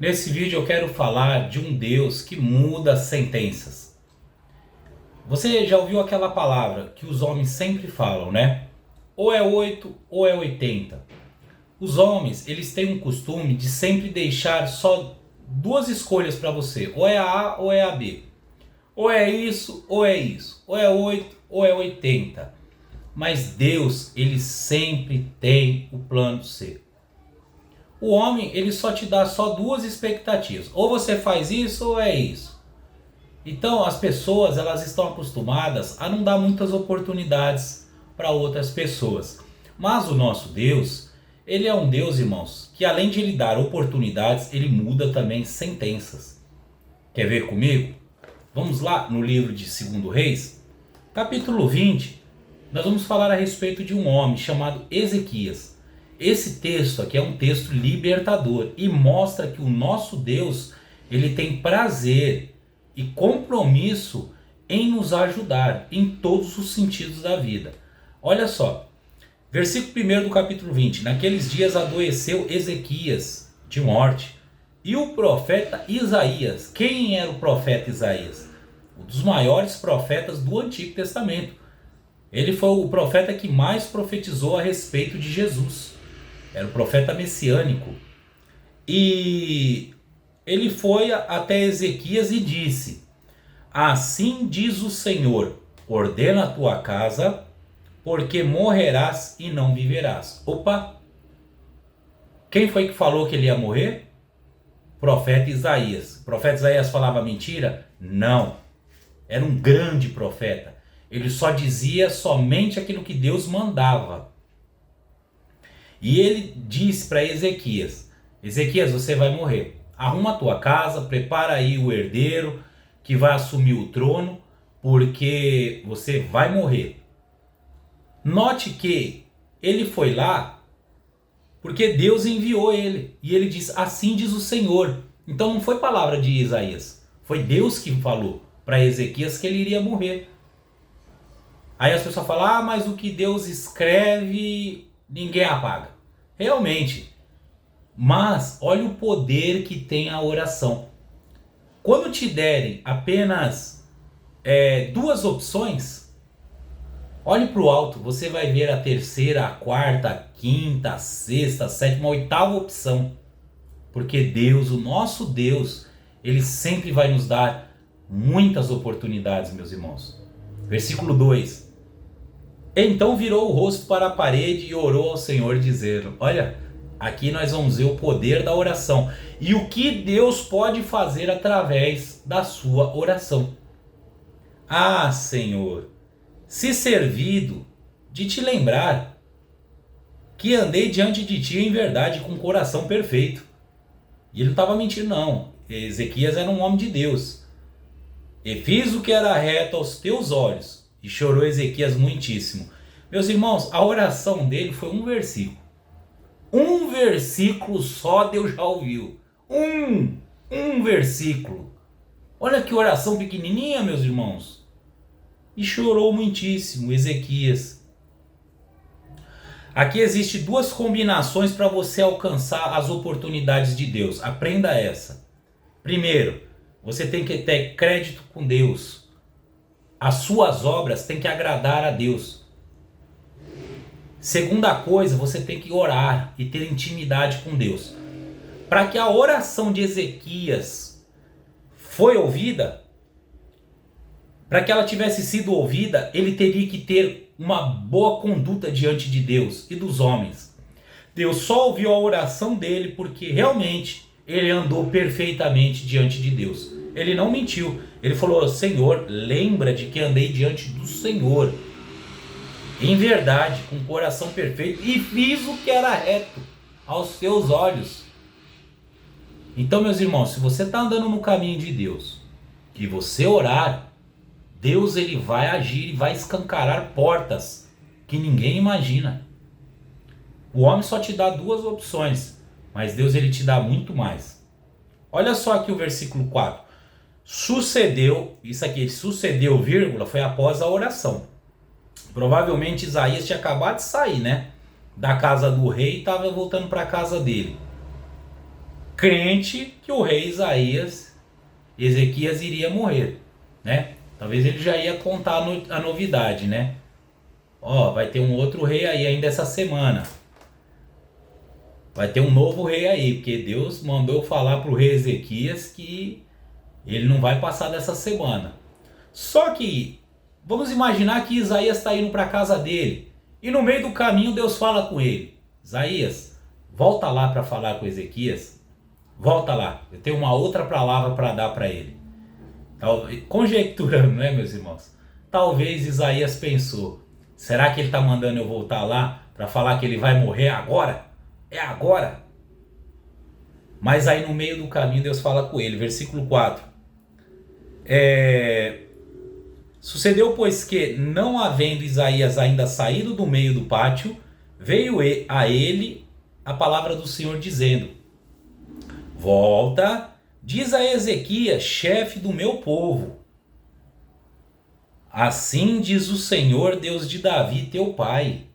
Nesse vídeo eu quero falar de um Deus que muda sentenças. Você já ouviu aquela palavra que os homens sempre falam, né? Ou é 8 ou é 80. Os homens, eles têm um costume de sempre deixar só duas escolhas para você. Ou é a A ou é a B. Ou é isso ou é isso. Ou é 8 ou é 80. Mas Deus, ele sempre tem o plano C. O homem, ele só te dá só duas expectativas. Ou você faz isso ou é isso. Então as pessoas, elas estão acostumadas a não dar muitas oportunidades para outras pessoas. Mas o nosso Deus, ele é um Deus, irmãos, que além de ele dar oportunidades, ele muda também sentenças. Quer ver comigo? Vamos lá no livro de 2 Reis, capítulo 20. Nós vamos falar a respeito de um homem chamado Ezequias. Esse texto aqui é um texto libertador e mostra que o nosso Deus, ele tem prazer e compromisso em nos ajudar em todos os sentidos da vida. Olha só, versículo 1 do capítulo 20. Naqueles dias adoeceu Ezequias de morte e o profeta Isaías. Quem era o profeta Isaías? Um dos maiores profetas do Antigo Testamento. Ele foi o profeta que mais profetizou a respeito de Jesus. Era o profeta messiânico. E ele foi até Ezequias e disse: assim diz o Senhor, ordena a tua casa, porque morrerás e não viverás. Opa! Quem foi que falou que ele ia morrer? Profeta Isaías. O profeta Isaías falava mentira? Não. Era um grande profeta. Ele só dizia somente aquilo que Deus mandava. E ele disse para Ezequias: Ezequias, você vai morrer. Arruma a tua casa, prepara aí o herdeiro que vai assumir o trono, porque você vai morrer. Note que ele foi lá porque Deus enviou ele. E ele diz: assim diz o Senhor. Então não foi palavra de Isaías. Foi Deus que falou para Ezequias que ele iria morrer. Aí as pessoas falam: ah, mas o que Deus escreve ninguém apaga. Realmente. Mas olha o poder que tem a oração. Quando te derem apenas duas opções, olhe para o alto, você vai ver a terceira, a quarta, a quinta, a sexta, a sétima, a oitava opção. Porque Deus, o nosso Deus, ele sempre vai nos dar muitas oportunidades, meus irmãos. Versículo 2. Então virou o rosto para a parede e orou ao Senhor, dizendo: olha, aqui nós vamos ver o poder da oração e o que Deus pode fazer através da sua oração. Ah, Senhor, se servido de te lembrar que andei diante de ti em verdade com o coração perfeito. E ele não estava mentindo não, Ezequias era um homem de Deus. E fiz o que era reto aos teus olhos. E chorou Ezequias muitíssimo. Meus irmãos, a oração dele foi um versículo. Um versículo só Deus já ouviu. Um versículo. Olha que oração pequenininha, meus irmãos. E chorou muitíssimo Ezequias. Aqui existe duas combinações para você alcançar as oportunidades de Deus. Aprenda essa. Primeiro, você tem que ter crédito com Deus. As suas obras têm que agradar a Deus. Segunda coisa, você tem que orar e ter intimidade com Deus. Para que a oração de Ezequias foi ouvida, para que ela tivesse sido ouvida, ele teria que ter uma boa conduta diante de Deus e dos homens. Deus só ouviu a oração dele porque realmente ele andou perfeitamente diante de Deus. Ele não mentiu. Ele falou: Senhor, lembra de que andei diante do Senhor em verdade, com o coração perfeito, e fiz o que era reto aos teus olhos. Então, meus irmãos, se você está andando no caminho de Deus e você orar, Deus ele vai agir e vai escancarar portas que ninguém imagina. O homem só te dá duas opções, mas Deus ele te dá muito mais. Olha só aqui o versículo 4. Sucedeu, isso aqui, sucedeu, vírgula, foi após a oração. Provavelmente Isaías tinha acabado de sair, né? Da casa do rei e estava voltando para a casa dele. crente que o rei Ezequias iria morrer, né? Talvez ele já ia contar a novidade, né? Ó, vai ter um outro rei aí ainda essa semana. Vai ter um novo rei aí, porque Deus mandou falar pro rei Ezequias que ele não vai passar dessa semana. Só que, vamos imaginar que Isaías está indo para a casa dele. E no meio do caminho Deus fala com ele. Isaías, volta lá para falar com Ezequias. Volta lá, eu tenho uma outra palavra para dar para ele. Conjecturando, né, meus irmãos? Talvez Isaías pensou, será que ele está mandando eu voltar lá para falar que ele vai morrer agora? É agora? Mas aí no meio do caminho Deus fala com ele, versículo 4. Sucedeu, pois, que, não havendo Isaías ainda saído do meio do pátio, veio a ele a palavra do Senhor dizendo: volta, diz a Ezequias, chefe do meu povo. Assim diz o Senhor, Deus de Davi, teu pai.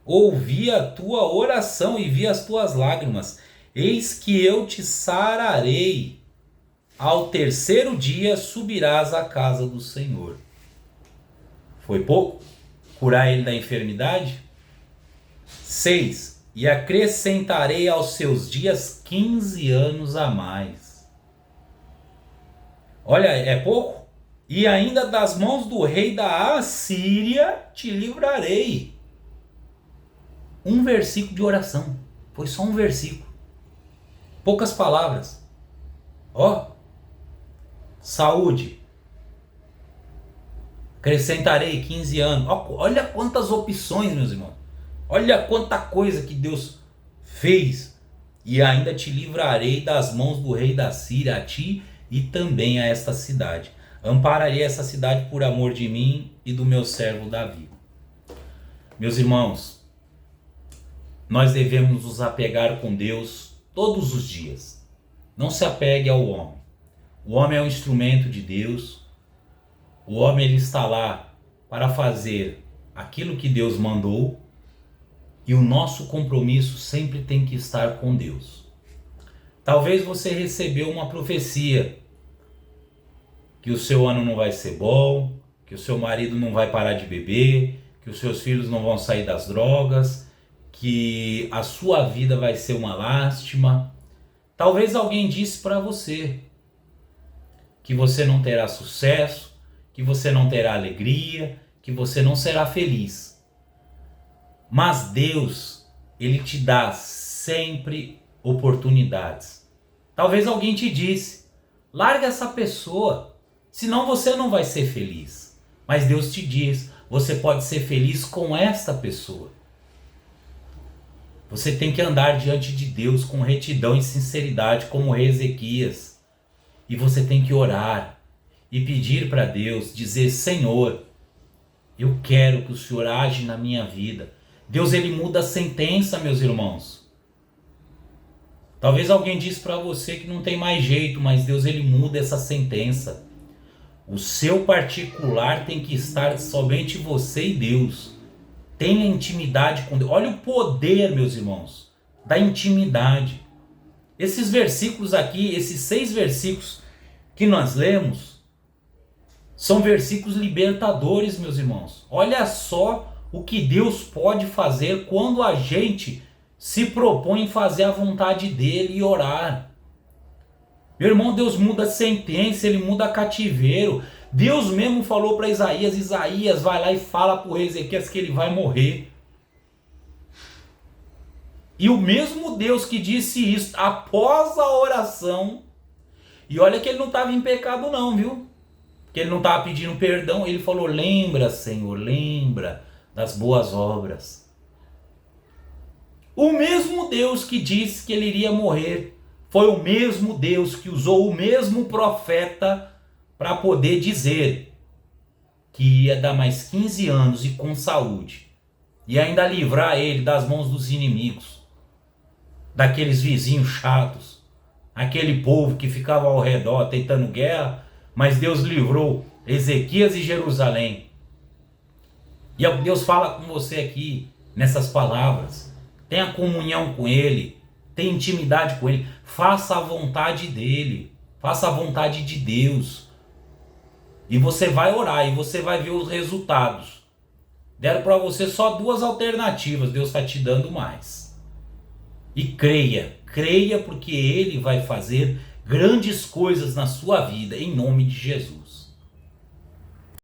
Ouvi a tua oração e vi as tuas lágrimas. Eis que eu te sararei. Ao terceiro dia subirás à casa do Senhor. Foi pouco? Curar ele da enfermidade? 6. E acrescentarei aos seus dias 15 anos a mais. Olha, é pouco? E ainda das mãos do rei da Assíria te livrarei. Um versículo de oração. Foi só um versículo. Poucas palavras. Ó. Saúde. Acrescentarei 15 anos. Olha quantas opções, meus irmãos. Olha quanta coisa que Deus fez. E ainda te livrarei das mãos do rei da Síria, a ti e também a esta cidade. Ampararei essa cidade por amor de mim e do meu servo Davi. Meus irmãos, nós devemos nos apegar com Deus todos os dias. Não se apegue ao homem. O homem é um instrumento de Deus. O homem, ele está lá para fazer aquilo que Deus mandou. E o nosso compromisso sempre tem que estar com Deus. Talvez você recebeu uma profecia que o seu ano não vai ser bom, que o seu marido não vai parar de beber, que os seus filhos não vão sair das drogas, que a sua vida vai ser uma lástima. Talvez alguém disse para você que você não terá sucesso, que você não terá alegria, que você não será feliz. Mas Deus, ele te dá sempre oportunidades. Talvez alguém te disse, larga essa pessoa, senão você não vai ser feliz. Mas Deus te diz, você pode ser feliz com esta pessoa. Você tem que andar diante de Deus com retidão e sinceridade, como o rei Ezequias. E você tem que orar e pedir para Deus, dizer, Senhor, eu quero que o Senhor age na minha vida. Deus, ele muda a sentença, meus irmãos. Talvez alguém disse para você que não tem mais jeito, mas Deus, ele muda essa sentença. O seu particular tem que estar somente você e Deus. Tenha intimidade com Deus. Olha o poder, meus irmãos, da intimidade. Esses versículos aqui, esses 6 versículos que nós lemos, são versículos libertadores, meus irmãos. Olha só o que Deus pode fazer quando a gente se propõe em fazer a vontade dele e orar. Meu irmão, Deus muda sentença, ele muda cativeiro. Deus mesmo falou para Isaías, Isaías, vai lá e fala para o rei Ezequias que ele vai morrer. E o mesmo Deus que disse isso após a oração, e olha que ele não estava em pecado não, viu? Que ele não estava pedindo perdão, ele falou, lembra, Senhor, lembra das boas obras. O mesmo Deus que disse que ele iria morrer, foi o mesmo Deus que usou o mesmo profeta para poder dizer que ia dar mais 15 anos e com saúde. E ainda livrar ele das mãos dos inimigos, daqueles vizinhos chatos, aquele povo que ficava ao redor tentando guerra, mas Deus livrou Ezequias e Jerusalém. E Deus fala com você aqui, nessas palavras. Tenha comunhão com ele. Tenha intimidade com Ele. Faça a vontade dEle. Faça a vontade de Deus. E você vai orar e você vai ver os resultados. Deram para você só 2 alternativas. Deus está te dando mais. E creia. Creia porque Ele vai fazer grandes coisas na sua vida. Em nome de Jesus.